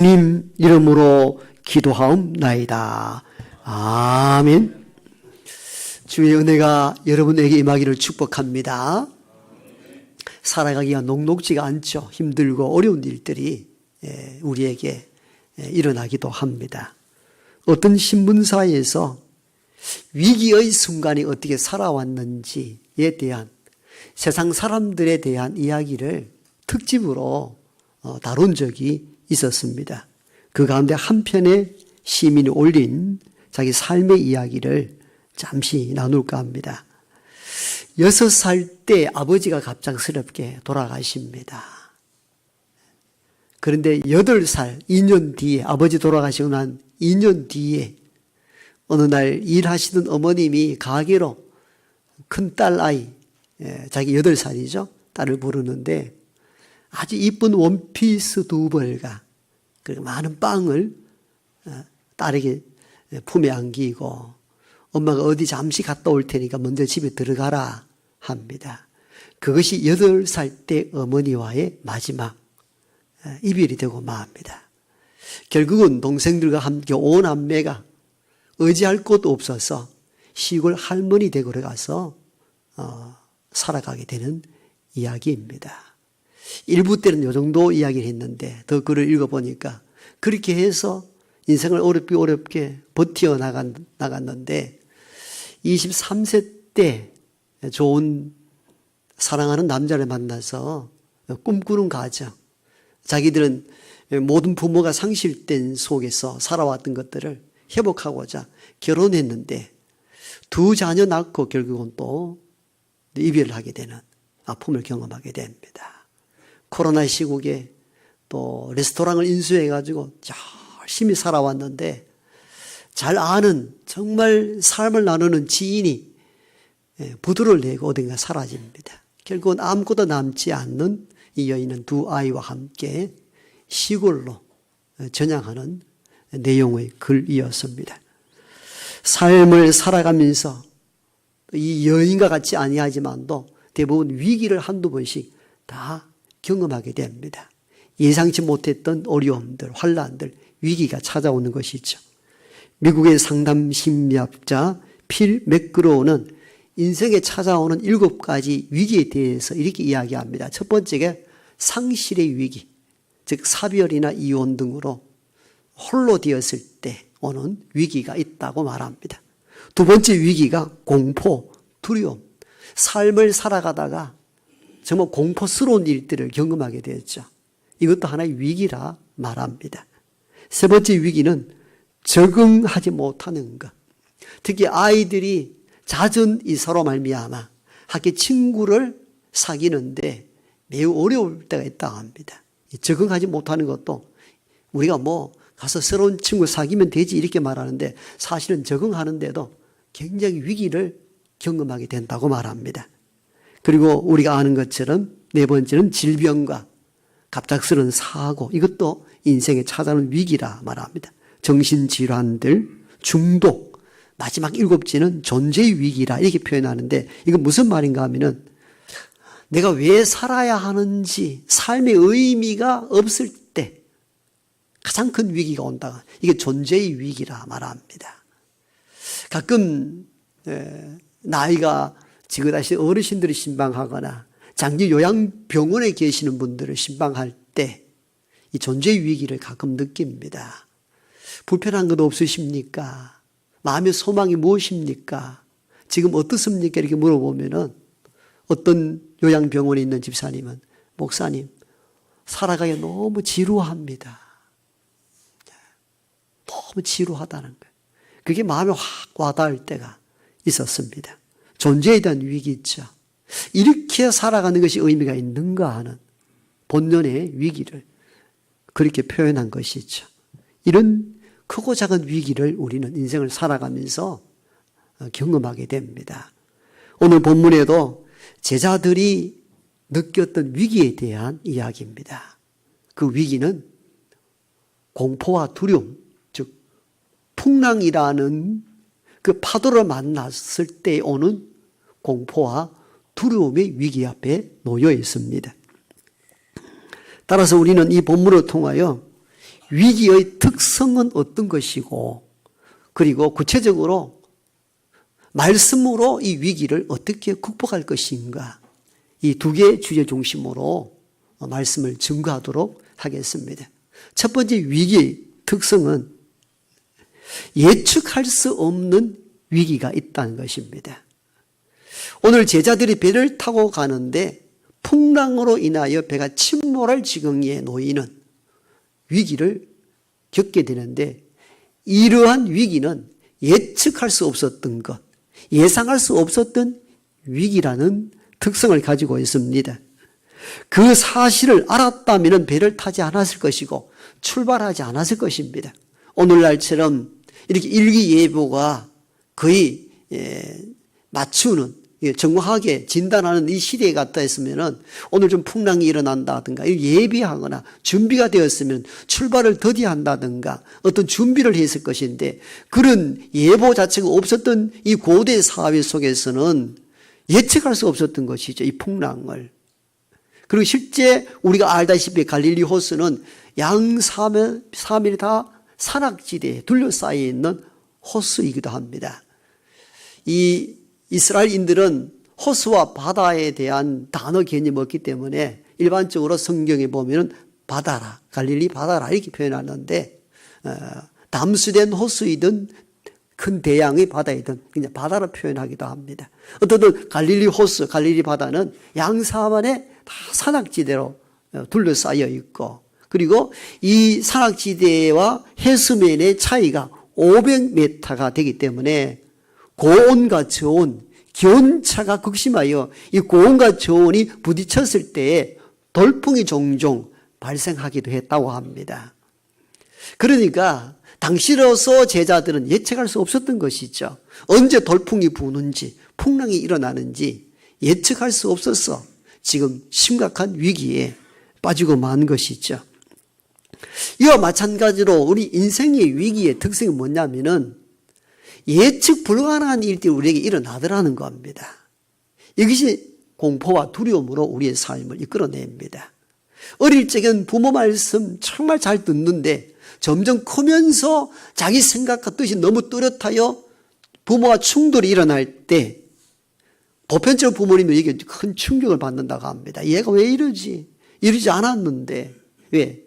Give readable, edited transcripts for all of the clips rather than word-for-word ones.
님 이름으로 기도하옵나이다. 아멘. 주의 은혜가 여러분에게 임하기를 축복합니다. 살아가기가 녹록지가 않죠. 힘들고 어려운 일들이 우리에게 일어나기도 합니다. 어떤 신문사에서 위기의 순간이 어떻게 살아왔는지에 대한 세상 사람들에 대한 이야기를 특집으로 다룬 적이 있었습니다. 그 가운데 한 편의 시민이 올린 자기 삶의 이야기를 잠시 나눌까 합니다. 6살 때 아버지가 갑작스럽게 돌아가십니다. 그런데 8살, 2년 뒤에, 아버지 돌아가시고 난 2년 뒤에 어느 날 일하시던 어머님이 가게로 큰 딸 아이, 자기 8살이죠. 딸을 부르는데 아주 이쁜 원피스 2벌과 그리고 많은 빵을 딸에게 품에 안기고 엄마가 어디 잠시 갔다 올 테니까 먼저 집에 들어가라 합니다. 그것이 8살 때 어머니와의 마지막 이별이 되고 맙니다. 결국은 동생들과 함께 온 남매가 의지할 곳 없어서 시골 할머니 댁으로 가서 살아가게 되는 이야기입니다. 일부 때는 이 정도 이야기를 했는데 더 글을 읽어보니까 그렇게 해서 인생을 어렵게 버티어 나갔는데 23세 때 좋은 사랑하는 남자를 만나서 꿈꾸는 가정, 자기들은 모든 부모가 상실된 속에서 살아왔던 것들을 회복하고자 결혼했는데 2 자녀 낳고 결국은 또 이별을 하게 되는 아픔을 경험하게 됩니다. 코로나 시국에 또 레스토랑을 인수해가지고 열심히 살아왔는데 잘 아는 정말 삶을 나누는 지인이 부도를 내고 어딘가 사라집니다. 결국은 아무것도 남지 않는 이 여인은 2 아이와 함께 시골로 전향하는 내용의 글이었습니다. 삶을 살아가면서 이 여인과 같이 아니하지만도 대부분 위기를 한두 번씩 다 경험하게 됩니다. 예상치 못했던 어려움들, 환란들, 위기가 찾아오는 것이죠. 미국의 상담 심리학자 필 맥그로우는 인생에 찾아오는 7가지 위기에 대해서 이렇게 이야기합니다. 첫 번째가 상실의 위기, 즉 사별이나 이혼 등으로 홀로 되었을 때 오는 위기가 있다고 말합니다. 2번째 위기가 공포, 두려움, 삶을 살아가다가 정말 공포스러운 일들을 경험하게 되었죠. 이것도 하나의 위기라 말합니다. 3번째 위기는 적응하지 못하는 것. 특히 아이들이 잦은 이 서로 말미암아 학교 친구를 사귀는데 매우 어려울 때가 있다고 합니다. 적응하지 못하는 것도 우리가 가서 새로운 친구 사귀면 되지 이렇게 말하는데 사실은 적응하는데도 굉장히 위기를 경험하게 된다고 말합니다. 그리고 우리가 아는 것처럼 4번째는 질병과 갑작스러운 사고, 이것도 인생에 찾아오는 위기라 말합니다. 정신질환들, 중독, 마지막 7째는 존재의 위기라 이렇게 표현하는데 이건 무슨 말인가 하면은 내가 왜 살아야 하는지 삶의 의미가 없을 때 가장 큰 위기가 온다. 이게 존재의 위기라 말합니다. 가끔 나이가 지긋하신 어르신들이 신방하거나 장기 요양병원에 계시는 분들을 신방할 때 이 존재의 위기를 가끔 느낍니다. 불편한 것 없으십니까? 마음의 소망이 무엇입니까? 지금 어떻습니까? 이렇게 물어보면은 어떤 요양병원에 있는 집사님은 목사님, 살아가기 너무 지루합니다. 너무 지루하다는 거예요. 그게 마음에 확 와닿을 때가 있었습니다. 존재에 대한 위기 있죠. 이렇게 살아가는 것이 의미가 있는가 하는 본연의 위기를 그렇게 표현한 것이죠. 이런 크고 작은 위기를 우리는 인생을 살아가면서 경험하게 됩니다. 오늘 본문에도 제자들이 느꼈던 위기에 대한 이야기입니다. 그 위기는 공포와 두려움, 즉 풍랑이라는 그 파도를 만났을 때 오는 공포와 두려움의 위기 앞에 놓여 있습니다. 따라서 우리는 이 본문을 통하여 위기의 특성은 어떤 것이고, 그리고 구체적으로 말씀으로 이 위기를 어떻게 극복할 것인가, 이 두 개의 주제 중심으로 말씀을 증거하도록 하겠습니다. 첫 번째 위기의 특성은 예측할 수 없는 위기가 있다는 것입니다. 오늘 제자들이 배를 타고 가는데 풍랑으로 인하여 배가 침몰할 지경에 놓이는 위기를 겪게 되는데, 이러한 위기는 예측할 수 없었던 것, 예상할 수 없었던 위기라는 특성을 가지고 있습니다. 그 사실을 알았다면 배를 타지 않았을 것이고 출발하지 않았을 것입니다. 오늘날처럼 이렇게 일기예보가 거의 맞추는, 정확하게 진단하는 이 시대에 갔다 했으면은 오늘 좀 풍랑이 일어난다든가 예비하거나 준비가 되었으면 출발을 더디한다든가 어떤 준비를 했을 것인데, 그런 예보 자체가 없었던 이 고대 사회 속에서는 예측할 수 없었던 것이죠, 이 풍랑을. 그리고 실제 우리가 알다시피 갈릴리 호수는 양사면이 다 산악지대에 둘러싸여 있는 호수이기도 합니다. 이 이스라엘인들은 호수와 바다에 대한 단어 개념이 없기 때문에 일반적으로 성경에 보면 바다라, 갈릴리 바다라 이렇게 표현하는데, 담수된 호수이든 큰 대양의 바다이든 그냥 바다로 표현하기도 합니다. 어떤 갈릴리 호수, 갈릴리 바다는 양사만에 다 산악지대로 둘러싸여 있고, 그리고 이 산악지대와 해수면의 차이가 500m가 되기 때문에 고온과 저온, 기온차가 극심하여 이 고온과 저온이 부딪혔을 때 돌풍이 종종 발생하기도 했다고 합니다. 그러니까 당시로서 제자들은 예측할 수 없었던 것이죠. 언제 돌풍이 부는지, 풍랑이 일어나는지 예측할 수 없어서 지금 심각한 위기에 빠지고 만 것이죠. 이와 마찬가지로 우리 인생의 위기의 특성이 뭐냐면은 예측 불가능한 일들이 우리에게 일어나더라는 겁니다. 이것이 공포와 두려움으로 우리의 삶을 이끌어냅니다. 어릴 적엔 부모 말씀 정말 잘 듣는데 점점 크면서 자기 생각과 뜻이 너무 뚜렷하여 부모와 충돌이 일어날 때 보편적으로 부모님은 이게 큰 충격을 받는다고 합니다. 얘가 왜 이러지? 이러지 않았는데. 왜?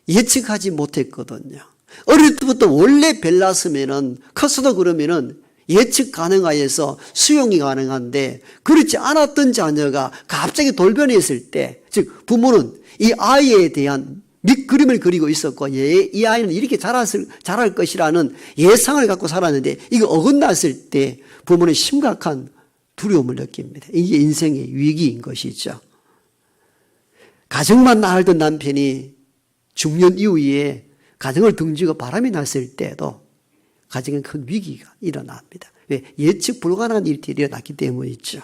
예측하지 못했거든요. 어릴 때부터 원래 벨났으면은 컸어도 그러면은 예측 가능하여서 수용이 가능한데, 그렇지 않았던 자녀가 갑자기 돌변했을 때, 즉 부모는 이 아이에 대한 밑그림을 그리고 있었고, 이 아이는 이렇게 자랄 것이라는 예상을 갖고 살았는데 이게 어긋났을 때 부모는 심각한 두려움을 느낍니다. 이게 인생의 위기인 것이죠. 가정만 알던 남편이 중년 이후에 가정을 등지고 바람이 났을 때도 가정에 큰 위기가 일어납니다. 왜? 예측 불가능한 일들이 일어났기 때문이죠.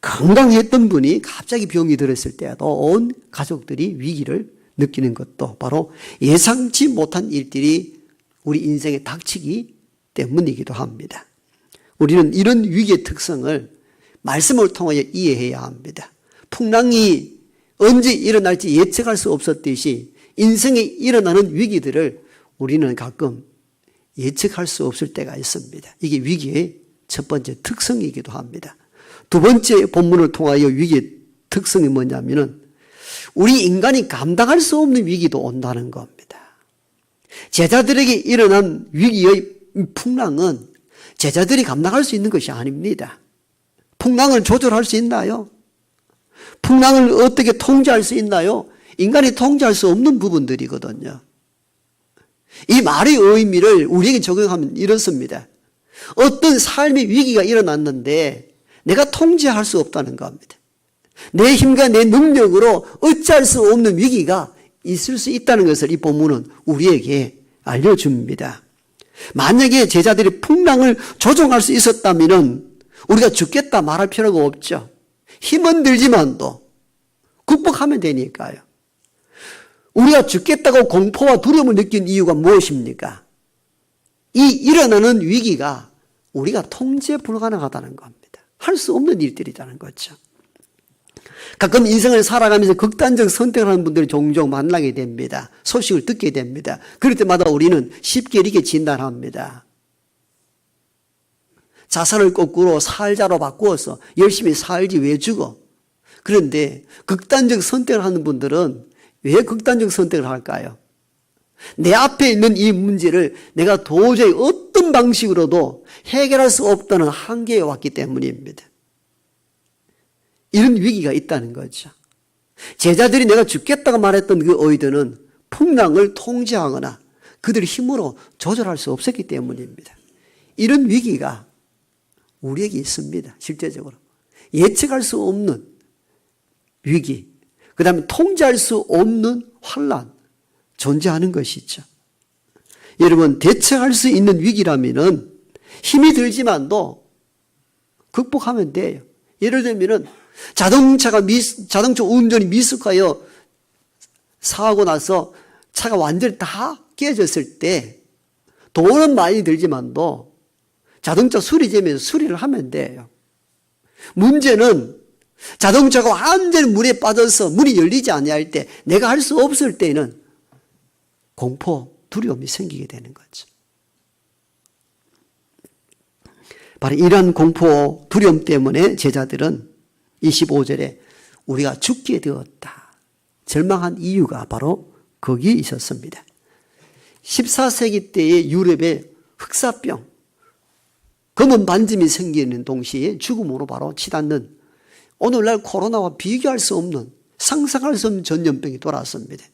건강했던 분이 갑자기 병이 들었을 때도 온 가족들이 위기를 느끼는 것도 바로 예상치 못한 일들이 우리 인생에 닥치기 때문이기도 합니다. 우리는 이런 위기의 특성을 말씀을 통하여 이해해야 합니다. 풍랑이 언제 일어날지 예측할 수 없었듯이 인생에 일어나는 위기들을 우리는 가끔 예측할 수 없을 때가 있습니다. 이게 위기의 첫 번째 특성이기도 합니다. 두 번째 본문을 통하여 위기의 특성이 뭐냐면은 우리 인간이 감당할 수 없는 위기도 온다는 겁니다. 제자들에게 일어난 위기의 풍랑은 제자들이 감당할 수 있는 것이 아닙니다. 풍랑을 조절할 수 있나요? 풍랑을 어떻게 통제할 수 있나요? 인간이 통제할 수 없는 부분들이거든요. 이 말의 의미를 우리에게 적용하면 이렇습니다. 어떤 삶의 위기가 일어났는데 내가 통제할 수 없다는 겁니다. 내 힘과 내 능력으로 어찌할 수 없는 위기가 있을 수 있다는 것을 이 본문은 우리에게 알려줍니다. 만약에 제자들이 풍랑을 조종할 수 있었다면 우리가 죽겠다 말할 필요가 없죠. 힘은 들지만도 극복하면 되니까요. 우리가 죽겠다고 공포와 두려움을 느낀 이유가 무엇입니까? 이 일어나는 위기가 우리가 통제 불가능하다는 겁니다. 할 수 없는 일들이라는 거죠. 가끔 인생을 살아가면서 극단적 선택을 하는 분들이 종종 만나게 됩니다. 소식을 듣게 됩니다. 그럴 때마다 우리는 쉽게 이렇게 진단합니다. 자살을 거꾸로 살자로 바꾸어서 열심히 살지 왜 죽어? 그런데 극단적 선택을 하는 분들은 왜 극단적 선택을 할까요? 내 앞에 있는 이 문제를 내가 도저히 어떤 방식으로도 해결할 수 없다는 한계에 왔기 때문입니다. 이런 위기가 있다는 거죠. 제자들이 내가 죽겠다고 말했던 그 어이들은 풍랑을 통제하거나 그들의 힘으로 조절할 수 없었기 때문입니다. 이런 위기가 우리에게 있습니다. 실제적으로. 예측할 수 없는 위기, 그 다음에 통제할 수 없는 환란 존재하는 것이죠. 여러분, 대처할 수 있는 위기라면은 힘이 들지만도 극복하면 돼요. 예를 들면은 자동차 운전이 미숙하여 사고 나서 차가 완전히 다 깨졌을 때 돈은 많이 들지만도 자동차 수리점에서 수리를 하면 돼요. 문제는 자동차가 완전히 물에 빠져서 문이 열리지 아니할 때, 내가 할 수 없을 때는 공포, 두려움이 생기게 되는 거죠. 바로 이러한 공포, 두려움 때문에 제자들은 25절에 우리가 죽게 되었다, 절망한 이유가 바로 거기에 있었습니다. 14세기 때의 유럽의 흑사병, 검은 반점이 생기는 동시에 죽음으로 바로 치닫는 오늘날 코로나와 비교할 수 없는, 상상할 수 없는 전염병이 돌아왔습니다.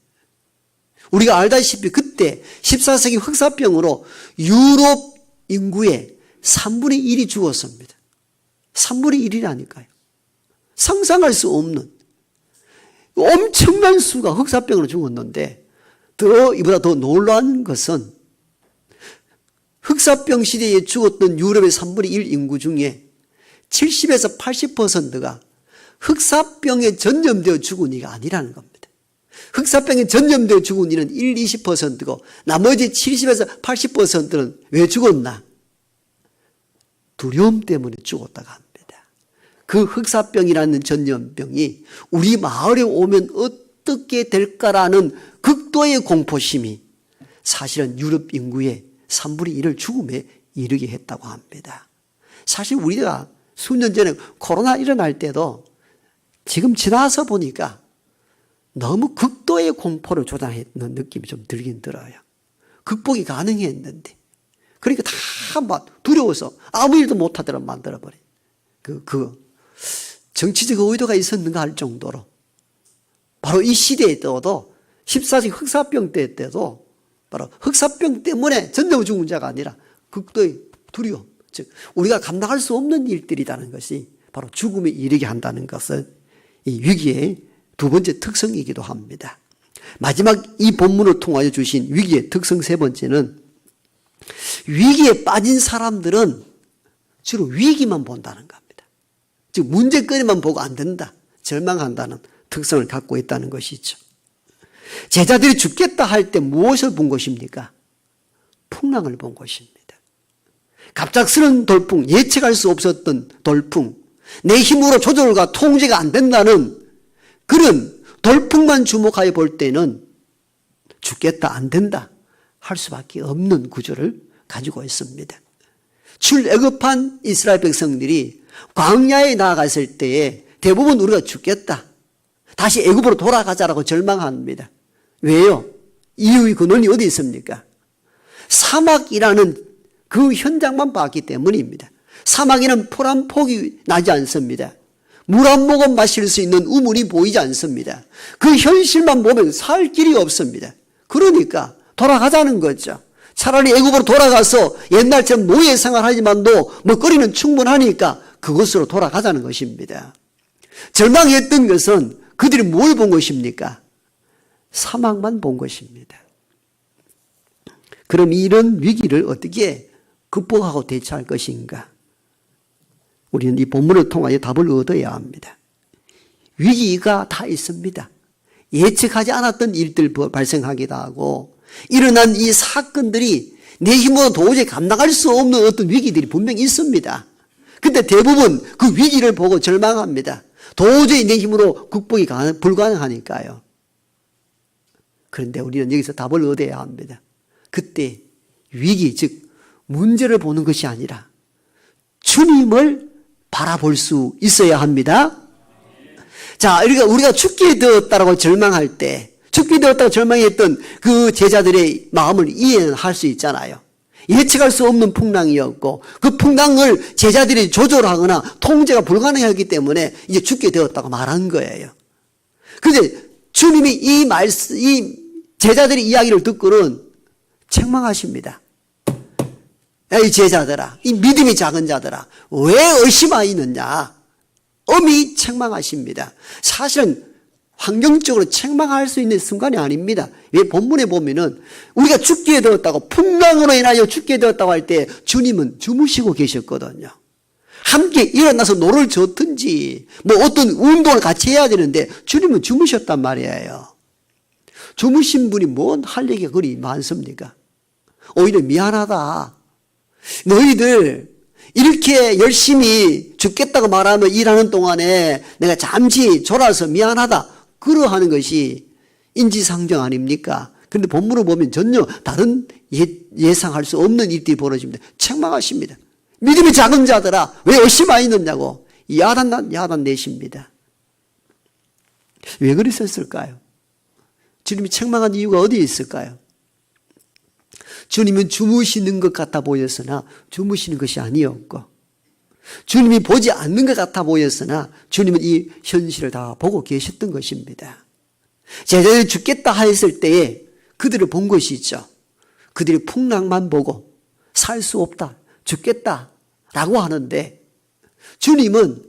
우리가 알다시피 그때 14세기 흑사병으로 유럽 인구의 3분의 1이 죽었습니다. 3분의 1이라니까요. 상상할 수 없는 엄청난 수가 흑사병으로 죽었는데, 이보다 더 놀라운 것은 흑사병 시대에 죽었던 유럽의 3분의 1 인구 중에 70에서 80%가 흑사병에 전염되어 죽은 이가 아니라는 겁니다. 흑사병에 전염되어 죽은 이는 1, 20%고 나머지 70에서 80%는 왜 죽었나? 두려움 때문에 죽었다고 합니다. 그 흑사병이라는 전염병이 우리 마을에 오면 어떻게 될까라는 극도의 공포심이 사실은 유럽 인구의 3분의 1을 죽음에 이르게 했다고 합니다. 사실 우리가 수년 전에 코로나 일어날 때도 지금 지나서 보니까 너무 극도의 공포를 조장했는 느낌이 좀 들긴 들어요. 극복이 가능했는데. 그러니까 다 막 두려워서 아무 일도 못하도록 만들어버린 정치적 의도가 있었는가 할 정도로, 바로 이 시대에 때도 14세기 흑사병 때도 바로 흑사병 때문에 전염 죽은 자가 아니라 극도의 두려움, 즉 우리가 감당할 수 없는 일들이라는 것이 바로 죽음에 이르게 한다는 것은 이 위기의 두 번째 특성이기도 합니다. 마지막 이 본문을 통하여 주신 위기의 특성 세 번째는, 위기에 빠진 사람들은 주로 위기만 본다는 겁니다. 즉 문제거리만 보고 안 된다, 절망한다는 특성을 갖고 있다는 것이죠. 제자들이 죽겠다 할 때 무엇을 본 것입니까? 풍랑을 본 것입니다. 갑작스러운 돌풍, 예측할 수 없었던 돌풍, 내 힘으로 조절과 통제가 안 된다는 그런 돌풍만 주목하여 볼 때는 죽겠다, 안 된다 할 수밖에 없는 구조를 가지고 있습니다. 출애굽한 이스라엘 백성들이 광야에 나아갔을 때에 대부분 우리가 죽겠다, 다시 애굽으로 돌아가자라고 절망합니다. 왜요? 이유의 근원이 어디 있습니까? 사막이라는 그 현장만 봤기 때문입니다. 사막에는 풀 한 폭이 나지 않습니다. 물 한 모금 마실 수 있는 우물이 보이지 않습니다. 그 현실만 보면 살 길이 없습니다. 그러니까 돌아가자는 거죠. 차라리 애굽으로 돌아가서 옛날처럼 노예 생활하지만도 먹거리는 충분하니까 그곳으로 돌아가자는 것입니다. 절망했던 것은 그들이 뭘 본 것입니까? 사막만 본 것입니다. 그럼 이런 위기를 어떻게 극복하고 대처할 것인가? 우리는 이 본문을 통하여 답을 얻어야 합니다. 위기가 다 있습니다. 예측하지 않았던 일들 발생하기도 하고, 일어난 이 사건들이 내 힘으로 도저히 감당할 수 없는 어떤 위기들이 분명히 있습니다. 근데 대부분 그 위기를 보고 절망합니다. 도저히 내 힘으로 극복이 불가능하니까요. 그런데 우리는 여기서 답을 얻어야 합니다. 그때 위기, 즉 문제를 보는 것이 아니라 주님을 바라볼 수 있어야 합니다. 자, 우리가 죽게 되었다라고 절망할 때, 죽게 되었다고 절망했던 그 제자들의 마음을 이해할 수 있잖아요. 예측할 수 없는 풍랑이었고, 그 풍랑을 제자들이 조절하거나 통제가 불가능하기 때문에 이제 죽게 되었다고 말한 거예요. 그런데 주님이 이 제자들의 이야기를 듣고는 책망하십니다. 이 제자들아, 이 믿음이 작은 자들아, 왜 의심하였느냐? 엄히 책망하십니다. 사실은 환경적으로 책망할 수 있는 순간이 아닙니다. 왜 본문에 보면은 우리가 죽게 되었다고, 풍랑으로 인하여 죽게 되었다고 할 때 주님은 주무시고 계셨거든요. 함께 일어나서 노를 젓든지 뭐 어떤 운동을 같이 해야 되는데 주님은 주무셨단 말이에요. 주무신 분이 뭔 할 얘기가 그리 많습니까? 오히려 미안하다. 너희들 이렇게 열심히 죽겠다고 말하며 일하는 동안에 내가 잠시 졸아서 미안하다. 그러하는 것이 인지상정 아닙니까? 그런데 본문을 보면 전혀 다른 예상할 수 없는 일들이 벌어집니다. 책망하십니다. 믿음이 작은 자들아, 왜 의심하였느냐고 야단 내십니다. 왜 그랬었을까요? 주님이 책망한 이유가 어디에 있을까요? 주님은 주무시는 것 같아 보였으나 주무시는 것이 아니었고, 주님이 보지 않는 것 같아 보였으나 주님은 이 현실을 다 보고 계셨던 것입니다. 제자들이 죽겠다 하였을 때에 그들을 본 것이죠. 그들이 풍랑만 보고 살 수 없다, 죽겠다라고 하는데 주님은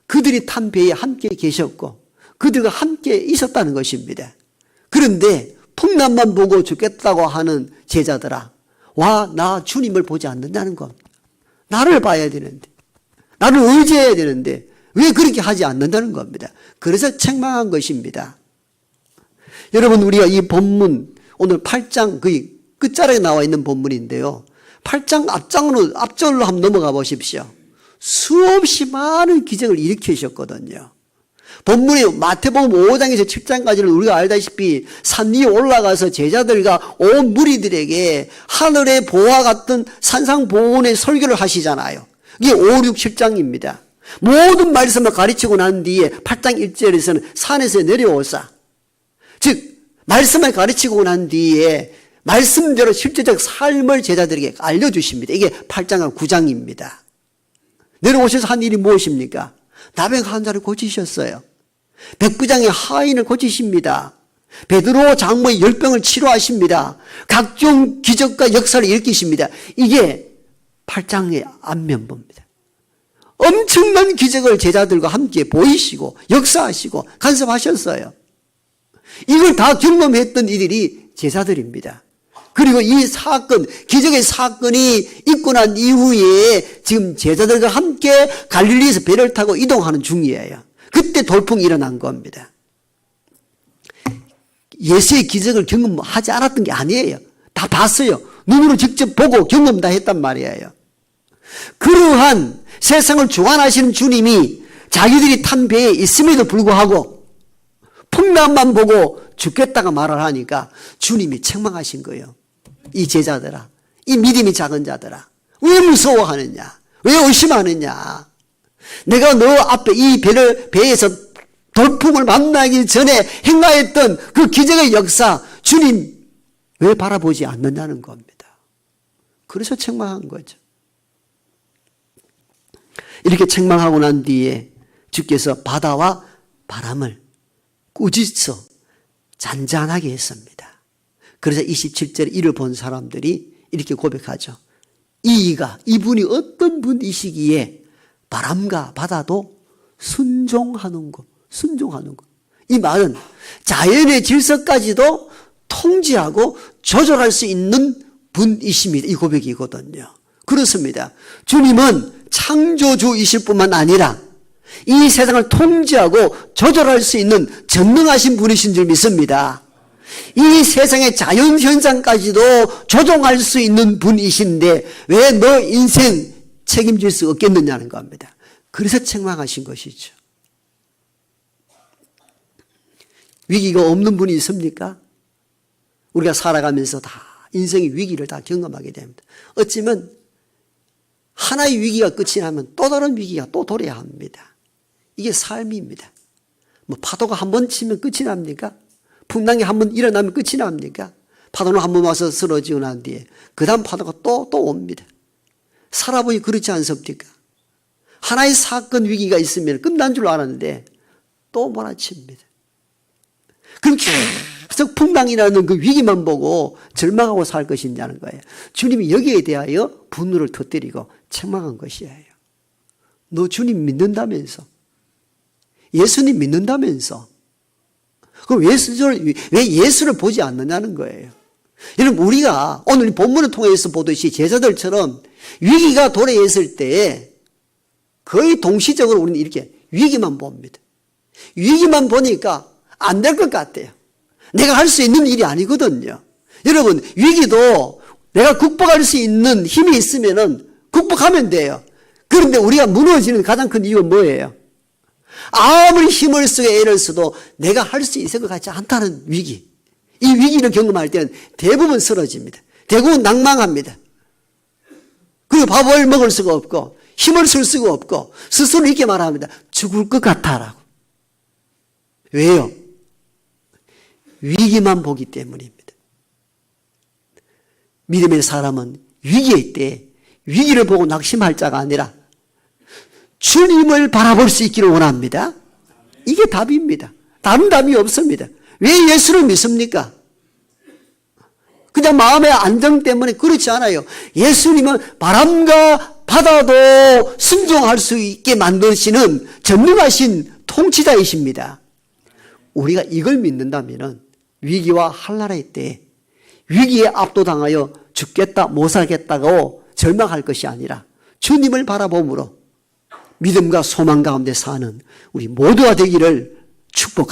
그들이 탄 배에 함께 계셨고 그들과 함께 있었다는 것입니다. 그런데 풍랑만 보고 죽겠다고 하는 제자들아, 와, 나 주님을 보지 않는다는 겁니다. 나를 봐야 되는데, 나를 의지해야 되는데 왜 그렇게 하지 않는다는 겁니다. 그래서 책망한 것입니다. 여러분, 우리가 이 본문, 오늘 8장 거의 끝자락에 나와 있는 본문인데요, 8장 앞절로 한번 넘어가 보십시오. 수없이 많은 기적을 일으키셨거든요. 본문에 마태복음 5장에서 7장까지는 우리가 알다시피 산 위에 올라가서 제자들과 온 무리들에게 하늘의 보화 같은 산상보훈의 설교를 하시잖아요. 이게 5, 6, 7장입니다. 모든 말씀을 가르치고 난 뒤에 8장 1절에서는 산에서 내려오사, 즉 말씀을 가르치고 난 뒤에 말씀대로 실제적 삶을 제자들에게 알려주십니다. 이게 8장과 9장입니다. 내려오셔서 한 일이 무엇입니까? 나병 환자를 고치셨어요. 백부장의 하인을 고치십니다. 베드로 장모의 열병을 치료하십니다. 각종 기적과 역사를 일으키십니다. 이게 8장의 안면보입니다. 엄청난 기적을 제자들과 함께 보이시고 역사하시고 간섭하셨어요. 이걸 다 경험했던 이들이 제자들입니다. 그리고 이 사건, 기적의 사건이 있고 난 이후에 지금 제자들과 함께 갈릴리에서 배를 타고 이동하는 중이에요. 그때 돌풍이 일어난 겁니다. 예수의 기적을 경험하지 않았던 게 아니에요. 다 봤어요. 눈으로 직접 보고 경험 다 했단 말이에요. 그러한 세상을 주관하시는 주님이 자기들이 탄 배에 있음에도 불구하고 풍랑만 보고 죽겠다가 말을 하니까 주님이 책망하신 거예요. 이 제자들아, 이 믿음이 작은 자들아, 왜 무서워하느냐? 왜 의심하느냐? 내가 너 앞에 이 배에서 돌풍을 만나기 전에 행하였던 그 기적의 역사, 주님 왜 바라보지 않는다는 겁니다. 그래서 책망한 거죠. 이렇게 책망하고 난 뒤에 주께서 바다와 바람을 꾸짖어 잔잔하게 했습니다. 그래서 27절에 이를 본 사람들이 이렇게 고백하죠. 이분이 어떤 분이시기에 바람과 바다도 순종하는 것. 이 말은 자연의 질서까지도 통제하고 조절할 수 있는 분이십니다. 이 고백이거든요. 그렇습니다. 주님은 창조주이실 뿐만 아니라 이 세상을 통제하고 조절할 수 있는 전능하신 분이신 줄 믿습니다. 이 세상의 자연현상까지도 조종할 수 있는 분이신데 왜 너 인생 책임질 수 없겠느냐는 겁니다. 그래서 책망하신 것이죠. 위기가 없는 분이 있습니까? 우리가 살아가면서 다 인생의 위기를 다 경험하게 됩니다. 어쩌면 하나의 위기가 끝이 나면 또 다른 위기가 또 도래야 합니다. 이게 삶입니다. 뭐 파도가 한 번 치면 끝이 납니까? 풍랑이 한 번 일어나면 끝이 납니까? 파도는 한 번 와서 쓰러지고 난 뒤에 그 다음 파도가 또 옵니다. 살아보니 그렇지 않습니까? 하나의 사건 위기가 있으면 끝난 줄 알았는데 또 몰아칩니다. 그럼 계속 풍랑이라는 그 위기만 보고 절망하고 살 것이냐는 거예요. 주님이 여기에 대하여 분노를 터뜨리고 책망한 것이에요. 너 주님 믿는다면서, 예수님 믿는다면서, 그럼 왜 예수를 보지 않느냐는 거예요. 여러분, 우리가 오늘 본문을 통해서 보듯이 제자들처럼 위기가 도래했을 때 거의 동시적으로 우리는 이렇게 위기만 봅니다. 위기만 보니까 안 될 것 같아요. 내가 할 수 있는 일이 아니거든요. 여러분, 위기도 내가 극복할 수 있는 힘이 있으면은 극복하면 돼요. 그런데 우리가 무너지는 가장 큰 이유는 뭐예요? 아무리 힘을 쓰고 애를 써도 내가 할 수 있을 것 같지 않다는 위기. 이 위기를 경험할 때는 대부분 쓰러집니다. 대부분 낭망합니다. 그리고 밥을 먹을 수가 없고 힘을 쓸 수가 없고 스스로 이렇게 말합니다. 죽을 것 같아라고. 왜요? 위기만 보기 때문입니다. 믿음의 사람은 위기일 때 위기를 보고 낙심할 자가 아니라 주님을 바라볼 수 있기를 원합니다. 이게 답입니다. 다른 답이 없습니다. 왜 예수를 믿습니까? 그냥 마음의 안정 때문에 그렇지 않아요. 예수님은 바람과 바다도 순종할 수 있게 만드시는 전능하신 통치자이십니다. 우리가 이걸 믿는다면 위기와 한란의 때에 위기에 압도당하여 죽겠다 못 살겠다고 절망할 것이 아니라 주님을 바라봄으로 믿음과 소망 가운데 사는 우리 모두가 되기를 축복합니다.